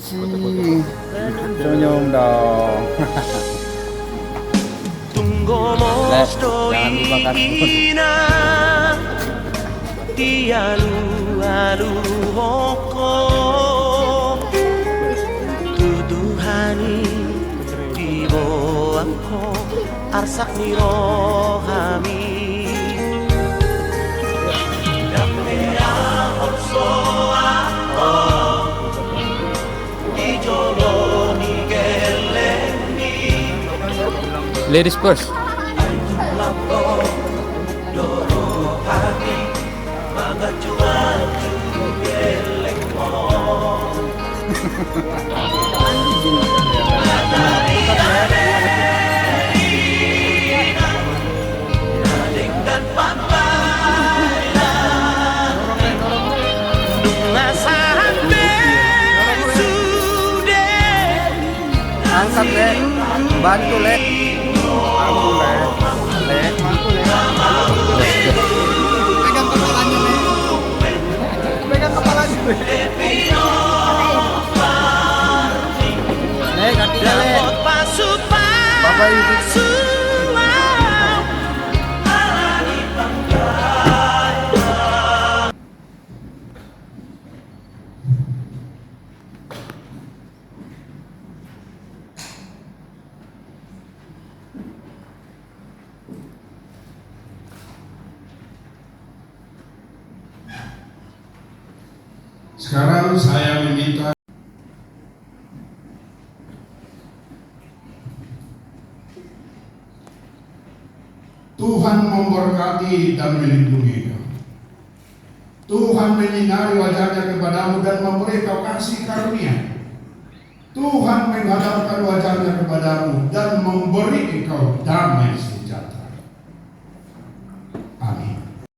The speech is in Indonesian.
Senyum dong. Les, jangan lupakan Tialu-alu hoko tuduhani di bawahku arsak niro kami damnea orso ako ijolo ni geleni ladies first. Angkat le, bantu le, bantu le, bantu le. Pegang kepalanya le, pegang kepalanya le. Le, kakinya le. Bapak ibu. Sekarang saya meminta Tuhan memberkati dan melindungi kau. Tuhan menyinari wajahnya kepadamu dan memberi kau kasih karunia. Tuhan menghadapkan wajahnya kepadamu dan memberi kau damai sejahtera.